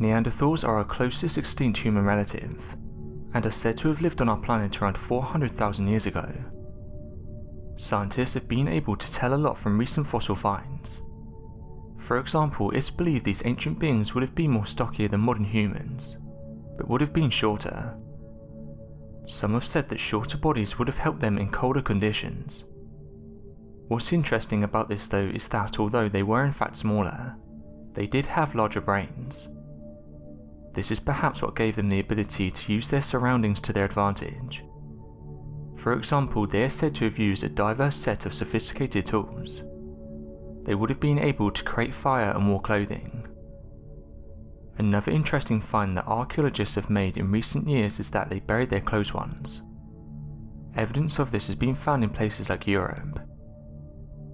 Neanderthals are our closest extinct human relative, and are said to have lived on our planet around 400,000 years ago. Scientists have been able to tell a lot from recent fossil finds. For example, it's believed these ancient beings would have been more stockier than modern humans, but would have been shorter. Some have said that shorter bodies would have helped them in colder conditions. What's interesting about this though is that although they were in fact smaller, they did have larger brains. This is perhaps what gave them the ability to use their surroundings to their advantage. For example, they are said to have used a diverse set of sophisticated tools. They would have been able to create fire and warm clothing. Another interesting find that archaeologists have made in recent years is that they buried their close ones. Evidence of this has been found in places like Europe.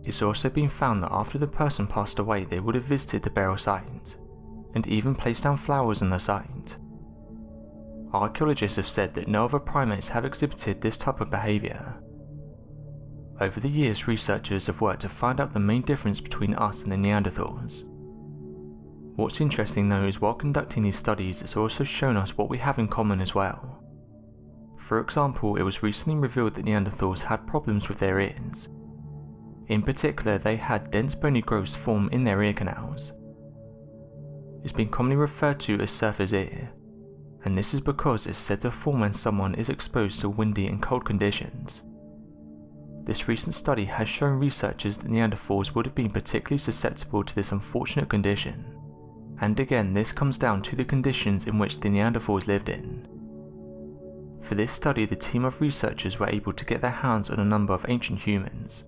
It's also been found that after the person passed away they would have visited the burial site, and even placed down flowers on the site. Archaeologists have said that no other primates have exhibited this type of behaviour. Over the years, researchers have worked to find out the main difference between us and the Neanderthals. What's interesting though is while conducting these studies, it's also shown us what we have in common as well. For example, it was recently revealed that Neanderthals had problems with their ears. In particular, they had dense bony growths form in their ear canals. It's been commonly referred to as surfer's ear, and this is because it's said to form when someone is exposed to windy and cold conditions. This recent study has shown researchers that Neanderthals would have been particularly susceptible to this unfortunate condition, and again this comes down to the conditions in which the Neanderthals lived in. For this study, the team of researchers were able to get their hands on a number of ancient humans.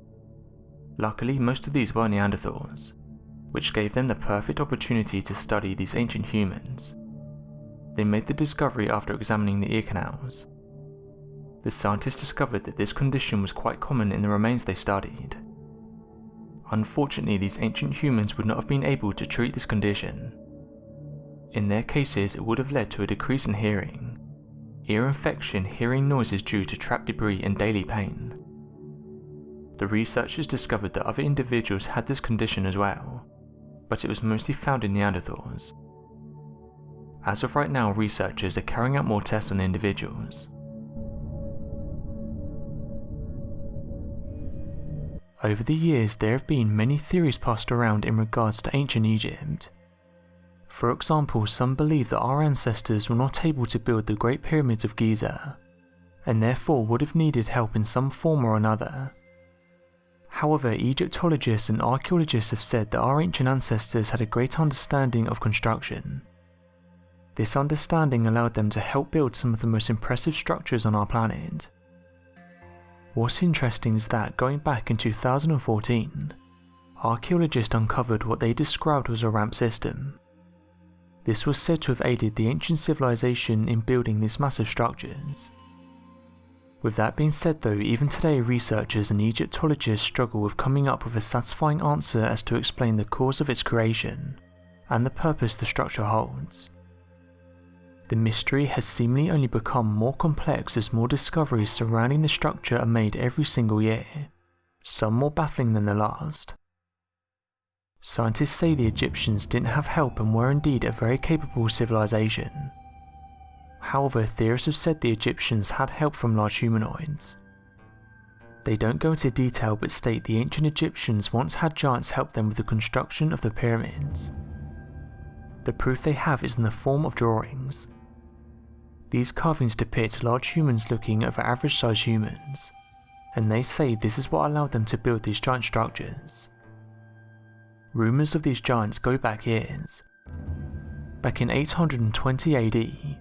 Luckily, most of these were Neanderthals, which gave them the perfect opportunity to study these ancient humans. They made the discovery after examining the ear canals. The scientists discovered that this condition was quite common in the remains they studied. Unfortunately, these ancient humans would not have been able to treat this condition. In their cases, it would have led to a decrease in hearing, ear infection, hearing noises due to trapped debris, and daily pain. The researchers discovered that other individuals had this condition as well, but it was mostly found in Neanderthals. As of right now, researchers are carrying out more tests on individuals. Over the years, there have been many theories passed around in regards to ancient Egypt. For example, some believe that our ancestors were not able to build the Great Pyramids of Giza, and therefore would have needed help in some form or another. However, Egyptologists and archaeologists have said that our ancient ancestors had a great understanding of construction. This understanding allowed them to help build some of the most impressive structures on our planet. What's interesting is that going back in 2014, archaeologists uncovered what they described was a ramp system. This was said to have aided the ancient civilization in building these massive structures. With that being said though, even today researchers and Egyptologists struggle with coming up with a satisfying answer as to explain the cause of its creation, and the purpose the structure holds. The mystery has seemingly only become more complex as more discoveries surrounding the structure are made every single year, some more baffling than the last. Scientists say the Egyptians didn't have help and were indeed a very capable civilization. However, theorists have said the Egyptians had help from large humanoids. They don't go into detail but state the ancient Egyptians once had giants help them with the construction of the pyramids. The proof they have is in the form of drawings. These carvings depict large humans looking over average sized humans, and they say this is what allowed them to build these giant structures. Rumours of these giants go back years. Back in 820 AD,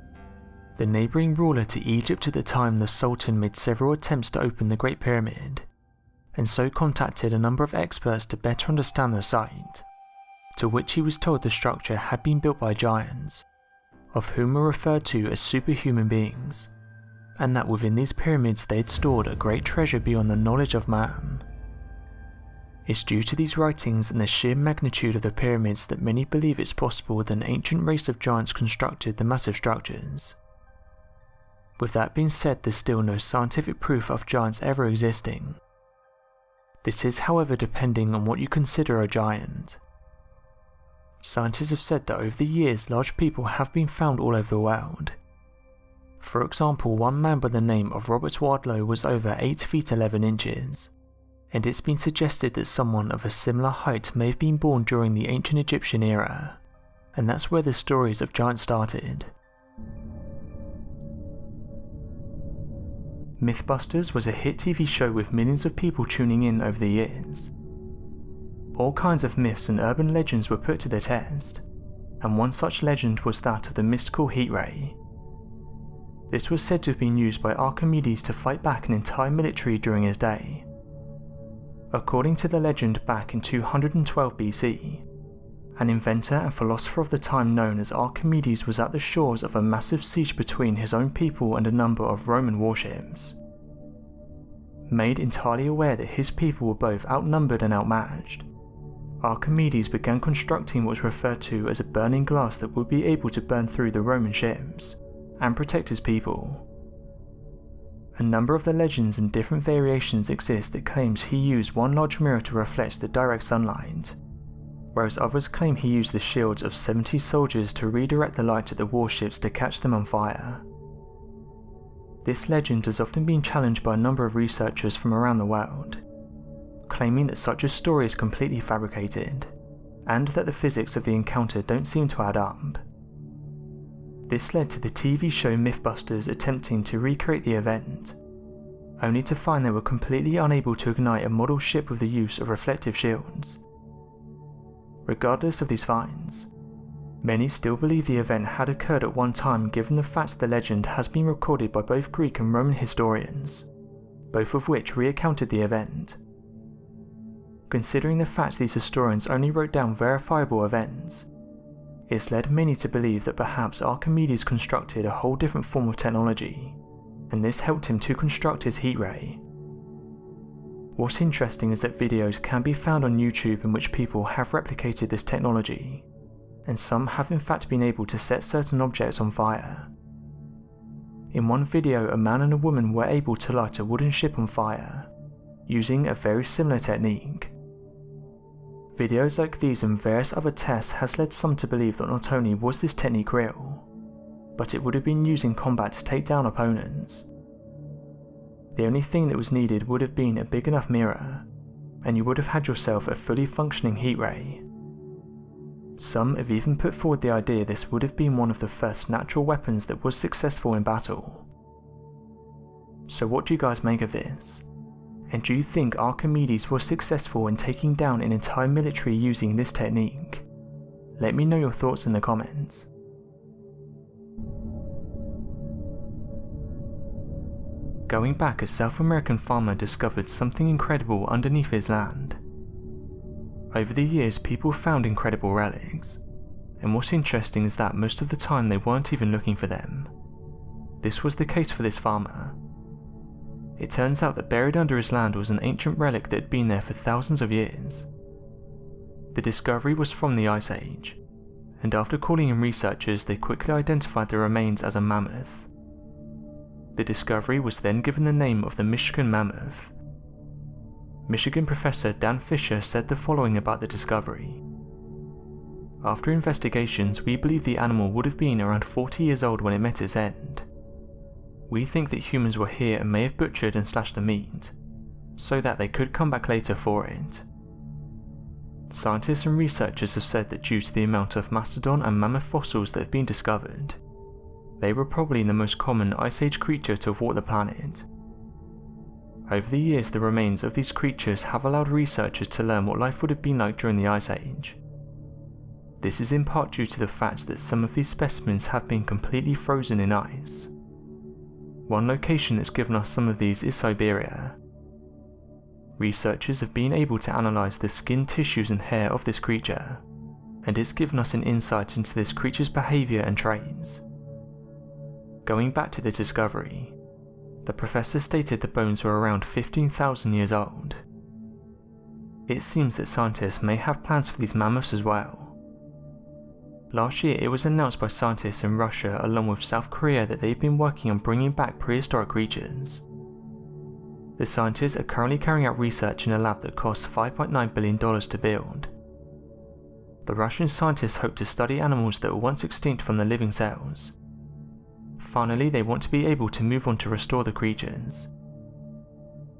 the neighbouring ruler to Egypt at the time, the Sultan, made several attempts to open the Great Pyramid, and so contacted a number of experts to better understand the site, to which he was told the structure had been built by giants, of whom were referred to as superhuman beings, and that within these pyramids they had stored a great treasure beyond the knowledge of man. It's due to these writings and the sheer magnitude of the pyramids that many believe it's possible that an ancient race of giants constructed the massive structures. With that being said, there's still no scientific proof of giants ever existing. This is, however, depending on what you consider a giant. Scientists have said that over the years large people have been found all over the world. For example, one man by the name of Robert Wadlow was over 8 feet 11 inches, and it's been suggested that someone of a similar height may have been born during the ancient Egyptian era, and that's where the stories of giants started. Mythbusters was a hit TV show with millions of people tuning in over the years. All kinds of myths and urban legends were put to the test, and one such legend was that of the mystical heat ray. This was said to have been used by Archimedes to fight back an entire military during his day. According to the legend, back in 212 BC, an inventor and philosopher of the time known as Archimedes was at the shores of a massive siege between his own people and a number of Roman warships. Made entirely aware that his people were both outnumbered and outmatched, Archimedes began constructing what was referred to as a burning glass that would be able to burn through the Roman ships and protect his people. A number of the legends and different variations exist that claims he used one large mirror to reflect the direct sunlight, whereas others claim he used the shields of 70 soldiers to redirect the light at the warships to catch them on fire. This legend has often been challenged by a number of researchers from around the world, claiming that such a story is completely fabricated, and that the physics of the encounter don't seem to add up. This led to the TV show Mythbusters attempting to recreate the event, only to find they were completely unable to ignite a model ship with the use of reflective shields. Regardless of these finds, many still believe the event had occurred at one time, given the fact the legend has been recorded by both Greek and Roman historians, both of which recounted the event. Considering the fact these historians only wrote down verifiable events, it's led many to believe that perhaps Archimedes constructed a whole different form of technology, and this helped him to construct his heat ray. What's interesting is that videos can be found on YouTube in which people have replicated this technology, and some have in fact been able to set certain objects on fire. In one video, a man and a woman were able to light a wooden ship on fire, using a very similar technique. Videos like these and various other tests has led some to believe that not only was this technique real, but it would have been used in combat to take down opponents. The only thing that was needed would have been a big enough mirror, and you would have had yourself a fully functioning heat ray. Some have even put forward the idea this would have been one of the first natural weapons that was successful in battle. So what do you guys make of this? And do you think Archimedes was successful in taking down an entire military using this technique? Let me know your thoughts in the comments. Going back, a South American farmer discovered something incredible underneath his land. Over the years, people found incredible relics, and what's interesting is that most of the time they weren't even looking for them. This was the case for this farmer. It turns out that buried under his land was an ancient relic that had been there for thousands of years. The discovery was from the Ice Age, and after calling in researchers, they quickly identified the remains as a mammoth. The discovery was then given the name of the Michigan mammoth. Michigan professor Dan Fisher said the following about the discovery. After investigations, we believe the animal would have been around 40 years old when it met its end. We think that humans were here and may have butchered and slashed the meat, so that they could come back later for it. Scientists and researchers have said that due to the amount of mastodon and mammoth fossils that have been discovered, they were probably the most common Ice Age creature to have walked the planet. Over the years, the remains of these creatures have allowed researchers to learn what life would have been like during the Ice Age. This is in part due to the fact that some of these specimens have been completely frozen in ice. One location that's given us some of these is Siberia. Researchers have been able to analyse the skin, tissues and hair of this creature, and it's given us an insight into this creature's behaviour and traits. Going back to the discovery, the professor stated the bones were around 15,000 years old. It seems that scientists may have plans for these mammoths as well. Last year it was announced by scientists in Russia along with South Korea that they've been working on bringing back prehistoric creatures. The scientists are currently carrying out research in a lab that costs $5.9 billion to build. The Russian scientists hope to study animals that were once extinct from the living cells. Finally, they want to be able to move on to restore the creatures.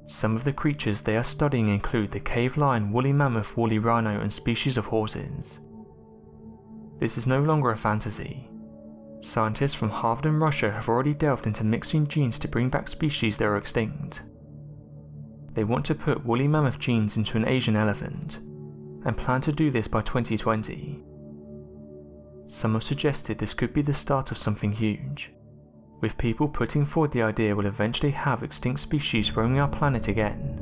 Some of the creatures they are studying include the cave lion, woolly mammoth, woolly rhino, and species of horses. This is no longer a fantasy. Scientists from Harvard and Russia have already delved into mixing genes to bring back species that are extinct. They want to put woolly mammoth genes into an Asian elephant, and plan to do this by 2020. Some have suggested this could be the start of something huge, with people putting forward the idea we'll eventually have extinct species roaming our planet again.